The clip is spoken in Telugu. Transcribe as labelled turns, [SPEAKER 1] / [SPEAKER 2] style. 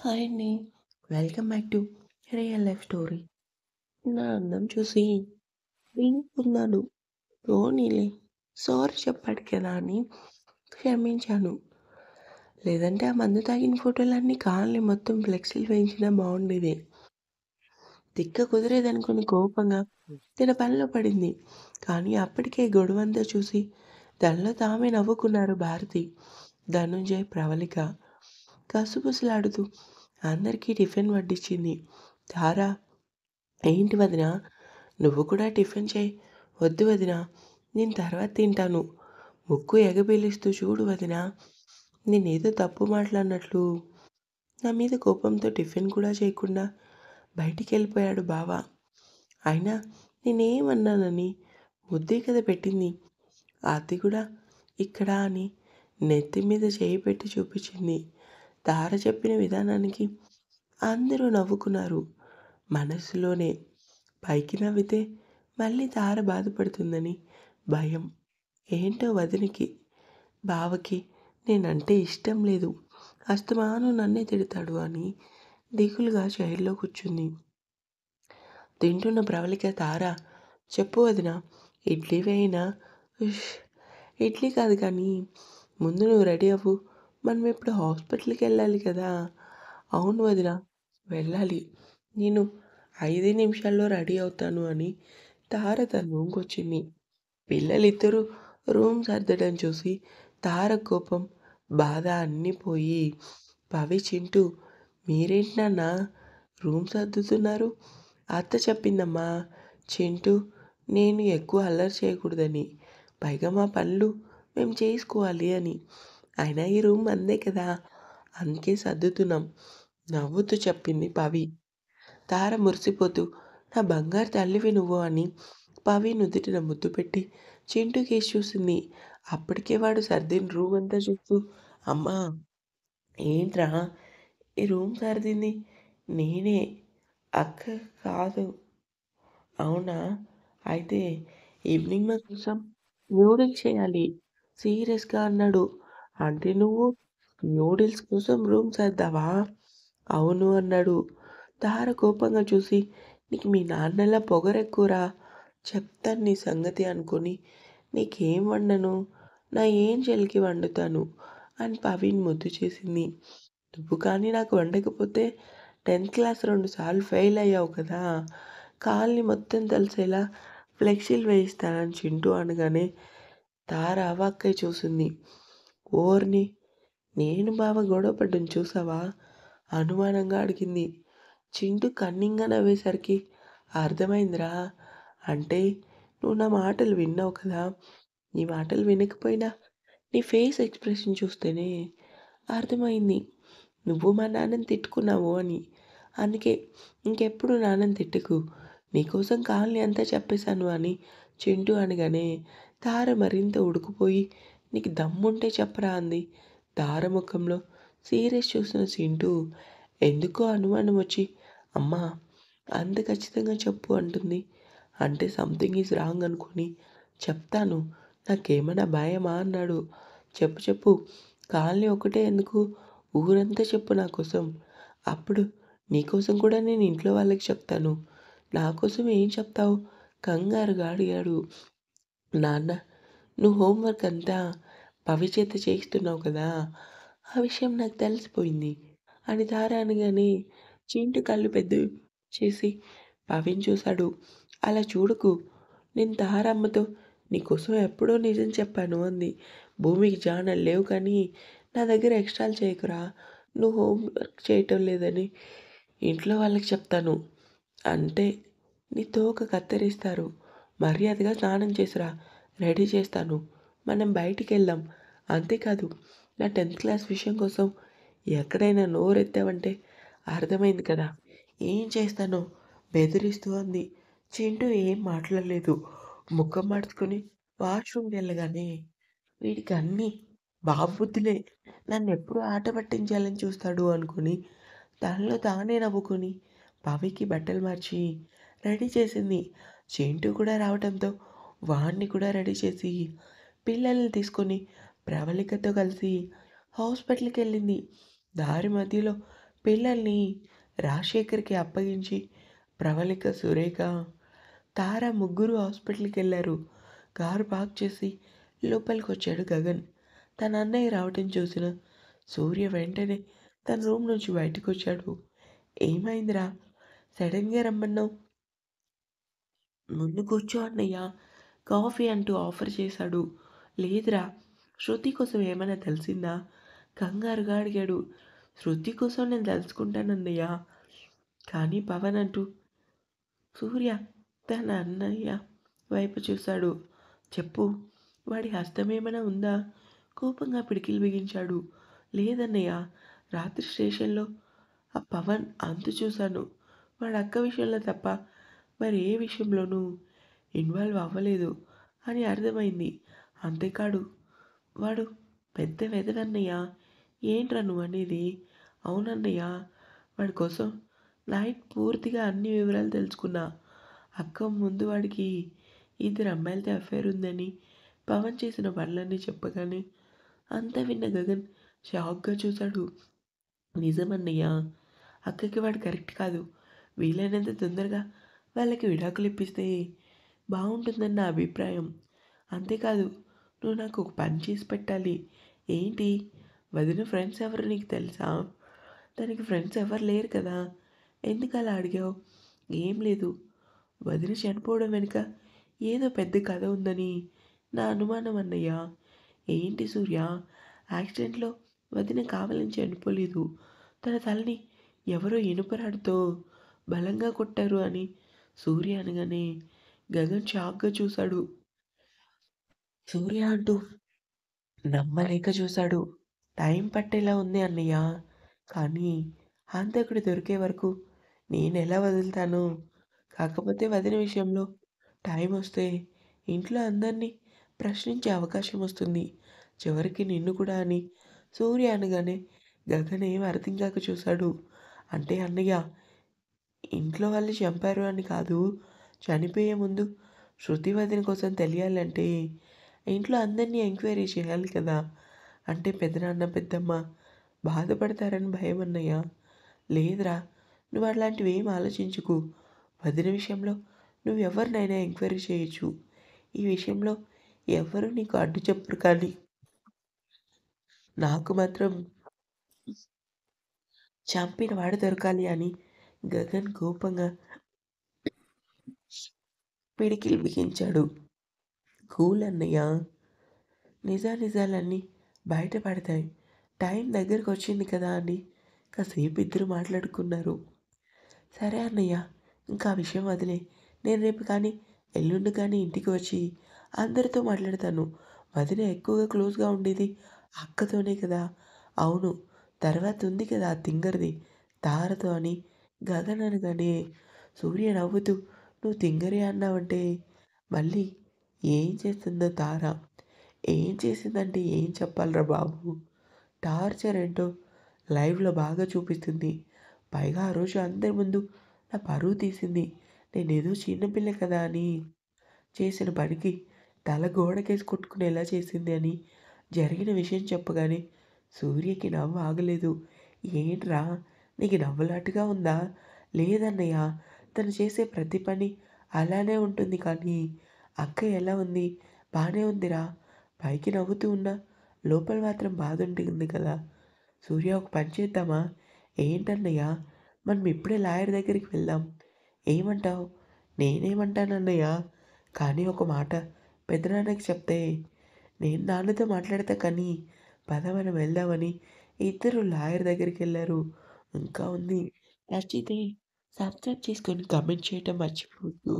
[SPEAKER 1] హాయ్ అండి. Welcome back to real life story. నా అందం చూసి వినుకున్నాను. పోనీలే సారీ చెప్పాడు కదా అని క్షమించాను. లేదంటే ఆ మందు తాగిన ఫోటోలన్నీ కాలనీ మొత్తం ఫ్లెక్సీలు వేయించినా బాగుండేది. తిక్క కుదిరేదనుకుని కోపంగా తన పనిలో పడింది. కానీ అప్పటికే గొడవంతా చూసి తనలో తామే నవ్వుకున్నారు భారతి, ధనుంజయ్, ప్రవళిక. కసుబుసులాడుతూ అందరికీ టిఫిన్ వడ్డించింది. తారా, ఏంటి వదినా, నువ్వు కూడా టిఫిన్ చెయ్యి. వద్దు వదినా, నేను తర్వాత తింటాను. ముక్కు ఎగబిలిస్తూ చూడు వదినా, నేనేదో తప్పు మాట్లాడినట్లు. నా మీద కోపంతో టిఫిన్ కూడా చేయకుండా బయటికెళ్ళిపోయాడు బావ. అయినా నేనేమన్నానని ముద్దే కదా పెట్టింది. అది కూడా ఇక్కడ అని నెత్తి మీద చేయి పెట్టి చూపించింది. తార చెప్పిన విధానానికి అందరూ నవ్వుకున్నారు మనసులోనే. పైకి నవ్వితే మళ్ళీ తార బాధపడుతుందని భయం. ఏంటో వదినకి, బావకి నేనంటే ఇష్టం లేదు. అస్తమానం నన్నే తిడతాడు అని దిగులుగా చైర్లో కూర్చుంది. తింటున్న ప్రవళిక తార, చెప్పు వదిన, ఇడ్లీ వేయినా? ఉష్, ఇడ్లీ కాదు కానీ ముందు నువ్వు రెడీ అవ్వు. మనం ఇప్పుడు హాస్పిటల్కి వెళ్ళాలి కదా. అవును వదిన, వెళ్ళాలి. నేను 5 నిమిషాల్లో రెడీ అవుతాను అని తార తన రూమ్‌కొచ్చింది. పిల్లలిద్దరూ రూమ్ సర్దడం చూసి తార కోపం, బాధ అన్నీ పోయి, పవి, చింటూ, మీరేంటి నాన్న రూమ్ సర్దుతున్నారు? అత్త చెప్పిందమ్మా. చింటూ, నేను ఎక్కువ అల్లరి చేయకూడదని, పైగా మా పనులు మేము చేసుకోవాలి అని. అయినా ఈ రూమ్ అందే కదా, అందుకే సర్దుతున్నాం నవ్వుతూ చెప్పింది పవి. తార మురిసిపోతూ, నా బంగారు తల్లివి నువ్వు అని పవి నుదుటిన ముద్దు పెట్టి చింటూ కేసి చూసింది. అప్పటికే వాడు సర్దిన రూమ్ అంతా చూస్తూ, అమ్మా, ఏంట్రా ఈ రూమ్ సర్దింది నేనే, అక్క కాదు. అవునా, అయితే ఈవినింగ్ మా కోసం నూడిల్స్ చేయాలి సీరియస్గా అన్నాడు. అంటే నువ్వు నూడిల్స్ కోసం రూమ్ సర్దావా? అవును అన్నాడు. తార కోపంగా చూసి, నీకు మీ నాన్నలా పొగరెక్కువరా, చెప్తాను నీ సంగతి అనుకుని నీకేం వండను, నా ఏంజెల్‌కి వండుతాను అని పవిని ముద్దు చేసింది. నువ్వు కానీ నాకు వండకపోతే 10th క్లాస్ 2 సార్లు ఫెయిల్ అయ్యావు కదా, కాలనీ మొత్తం తెలిసేలా ఫ్లెక్సీలు వేయిస్తానని చింటూ అనగానే తార అవాక్కై చూసింది. ఓర్ని, నేను బావ గొడవ పడ్డం చూసావా? అనుమానంగా అడిగింది. చింటూ కన్నింగా నవ్వేసరికి అర్థమైందిరా. అంటే నువ్వు నా మాటలు విన్నావు కదా. నీ మాటలు వినకపోయినా నీ ఫేస్ ఎక్స్ప్రెషన్ చూస్తేనే అర్థమైంది నువ్వు మా నాన్నని తిట్టుకున్నావు అని. అందుకే ఇంకెప్పుడు నాన్నని తిట్టకు, నీకోసం కాలనీ అంతా చెప్పేశాను అని చింటూ అనగానే తార మరింత ఉడుకుపోయి, నీకు దమ్ముంటే చెప్పరా అంది. తార ముఖంలో సీరియస్ చూసిన చింటూ ఎందుకో అనుమానం వచ్చి, అమ్మా, అంత ఖచ్చితంగా చెప్పు అంటుంది. అంటే సంథింగ్ ఈజ్ రాంగ్ అనుకుని, చెప్తాను, నాకేమైనా భయమా అన్నాడు. చెప్పు చెప్పు, కాలనీ ఒకటే ఎందుకు, ఊరంతా చెప్పు నా కోసం. అప్పుడు నీకోసం కూడా నేను ఇంట్లో వాళ్ళకి చెప్తాను. నా కోసం ఏం చెప్తావు కంగారుగా అడిగాడు. నాన్న, నువ్వు హోంవర్క్ అంతా పవి చేత చేయిస్తున్నావు కదా, ఆ విషయం నాకు తెలిసిపోయింది అని తార అనగానే చింటూ కళ్ళు పెద్దవి చేసి పవిని చూశాడు. అలా చూడకు, నేను తార అమ్మతో నీకోసం ఎప్పుడో నిజం చెప్పాను అంది. భూమికి జానలు లేవు కానీ నా దగ్గర ఎక్స్ట్రాలు చేయకురా, నువ్వు హోంవర్క్ చేయటం లేదని ఇంట్లో వాళ్ళకి చెప్తాను. అంటే నీ తోక కత్తిరిస్తారు. మర్యాదగా స్నానం చేసిరా, రెడీ చేస్తాను, మనం బయటికెళ్దాం. అంతేకాదు, నా 10th క్లాస్ విషయం కోసం ఎక్కడైనా నోరెత్తావంటే అర్థమైంది కదా ఏం చేస్తానో బెదిరిస్తూ అంది. చింటూ ఏం మాట్లాడలేదు. ముఖం మార్చుకొని వాష్రూమ్కి వెళ్ళగానే వీడికి అన్నీ బాబుద్దులే, నన్నెప్పుడు ఆట పట్టించాలని చూస్తాడు అనుకుని తనలో తానే నవ్వుకొని పవికి బట్టలు మార్చి రెడీ చేసింది. చింటూ కూడా రావడంతో వాణ్ణి కూడా రెడీ చేసి పిల్లల్ని తీసుకొని ప్రవళికతో కలిసి హాస్పిటల్కి వెళ్ళింది. దారి మధ్యలో పిల్లల్ని రాజశేఖర్‌కి అప్పగించి ప్రవళిక, సురేఖ, తార ముగ్గురు హాస్పిటల్‌కెళ్లారు. కారు పార్క్ చేసి లోపలికొచ్చాడు గగన్. తన అన్నయ్య రావటం చూసిన సూర్య వెంటనే తన రూమ్ నుంచి బయటకొచ్చాడు. "ఏమైందిరా? సడెన్‌గా రమ్మన్నావు?" "ముందు కూర్చో అన్నయ్య" కాఫీ అంటూ ఆఫర్ చేశాడు. "లేదురా, శృతి కోసం ఏమైనా తెలిసిందా?" కంగారుగా అడిగాడు. "శృతి కోసం నేను తెలుసుకుంటానన్నయ్య." కానీ పవన్ అంటూ సూర్య తన అన్నయ్య వైపు చూశాడు. "చెప్పు, వాడి హస్తమేమైనా ఉందా?" కోపంగా పిడికిలి బిగించాడు. "లేదన్నయ్య, రాత్రి స్టేషన్‌లో ఆ పవన్ అంతు చూశాను. వాడి అక్క విషయంలో తప్ప మరి ఏ విషయంలోనూ ఇన్వాల్వ్ అవ్వలేదు అని అర్థమైంది. అంతేకాదు, వాడు పెద్ద వెధవన్నయ్య." "ఏంట్రా నువ్వనేది?" "అవునన్నయ్య, వాడి కోసం నైట్ పూర్తిగా అన్ని వివరాలు తెలుసుకున్నా. అక్క ముందు వాడికి ఇద్దరు అమ్మాయిలతో అఫైర్ ఉందని, పవన్ చేసిన పనులన్నీ చెప్పగానే అంతా విన్న గగన్ షాక్‌గా చూశాడు. "నిజమన్నయ్య, అక్కకి వాడు కరెక్ట్ కాదు. వీలైనంత తొందరగా వాళ్ళకి విడాకులిప్పిస్తే బావుంటుందని నా అభిప్రాయం. అంతేకాదు, నువ్వు నాకు ఒక పని చేసి పెట్టాలి." "ఏంటి? వదిన ఫ్రెండ్స్ ఎవరో నీకు తెలుసా?" "తనకి ఫ్రెండ్స్ ఎవరు లేరు కదా." "ఎందుకలా అడిగావు?" "ఏం లేదు. వదిన చనిపోవడం వెనుక ఏదో పెద్ద కథ ఉందని నా అనుమానం అన్నయ్య." "ఏంటి సూర్య? యాక్సిడెంట్‌లో వదిన కావాలని చనిపోలేదు. తన తలని ఎవరో ఇనుప రాడ్‌తో బలంగా కొట్టారు" అని సూర్య అనగానే గగన్ షాక్‌గా చూశాడు. సూర్య అంటూ నమ్మలేక చూశాడు. "టైం పట్టేలా ఉంది అన్నయ్య. కానీ హంతకుడు దొరికే వరకు నేనెలా వదులుతాను? కాకపోతే వదిన విషయంలో టైమొస్తే ఇంట్లో అందరినీ ప్రశ్నించే అవకాశం వస్తుంది. చివరికి నిన్ను కూడా" అని సూర్య అనగానే గగన్ ఏం అర్థం కాక చూశాడు. "అంటే అన్నయ్య, ఇంట్లో వాళ్ళు చంపారు అని కాదు. చనిపోయే ముందు శృతి వదిన కోసం తెలియాలంటే ఇంట్లో అందరినీ ఎంక్వైరీ చేయాలి కదా. అంటే పెదనాన్న, పెద్దమ్మ బాధపడతారని భయమన్నయ్య." "లేదురా, నువ్వు అట్లాంటివేం ఆలోచించకు. వదిన విషయంలో నువ్వెవరినైనా ఎంక్వైరీ చేయొచ్చు. ఈ విషయంలో ఎవ్వరూ నీకు అడ్డు చెప్పరు, కానీ నాకు మాత్రం చంపిన వాడు దొరకాలి" అని గగన్ కోపంగా పిడికిలి బిగించాడు. "కూల్ అన్నయ్య, నిజానిజాలన్నీ బయటపడతాయి. టైం దగ్గరకొచ్చింది కదా" అని కాసేపు ఇద్దరు మాట్లాడుకున్నారు. "సరే అన్నయ్య, ఇంకా ఆ విషయం వదిలేయ్. నేను రేపు కానీ, ఎల్లుండి కానీ ఇంటికి వచ్చి అందరితో మాట్లాడతాను. వదిన ఎక్కువగా క్లోజ్‌గా ఉండేది అక్కతోనే కదా." "అవును, తర్వాత ఉంది కదా ఆ తింగరిది తారతో" అని గగన్ అనగానే సూర్య నవ్వుతూ "నువ్వు తింగరి అన్నావంటే మళ్ళీ ఏం చేస్తుందో తార? ఏం చేసిందంటే ఏం చెప్పాలిరా బాబు? టార్చర్ ఏంటో లైవ్‌లో బాగా చూపిస్తుంది. పైగా ఆ రోజు అందరి ముందు నా పరువు తీసింది. నేనేదో చిన్న పిల్ల కదా అని చేసిన పనికి తల గోడకేసి కొట్టుకునేలా చేసింది" అని జరిగిన విషయం చెప్పగానే సూర్యకి నవ్వు ఆగలేదు. "ఏంట్రా, నీకు నవ్వులాటగా ఉందా?" "లేదన్నయ్య, తను చేసే ప్రతి పని అలానే ఉంటుంది, కానీ అక్క ఎలా ఉంది? బానే ఉందిరా. పైకి నవ్వుతూ ఉన్నా లోపల మాత్రం బాధ ఉంటుంది కదా." "సూర్య, ఒక పని చేద్దామా?" "ఏంటన్నయ్య?" "మనం ఇప్పుడే లాయర్ దగ్గరికి వెళ్దాం. ఏమంటావు?" "నేనేమంటానన్నయ్య, కానీ ఒక మాట పెదనాన్నకి చెప్తే." "నేను నాన్నతో మాట్లాడతా కానీ పద మనం వెళ్దామని" ఇద్దరు లాయర్ దగ్గరికెళ్లారు. ఇంకా ఉంది. నచ్చితే సబ్స్క్రైబ్ చేసుకొని కామెంట్ చేయటం మర్చిపోవద్దు.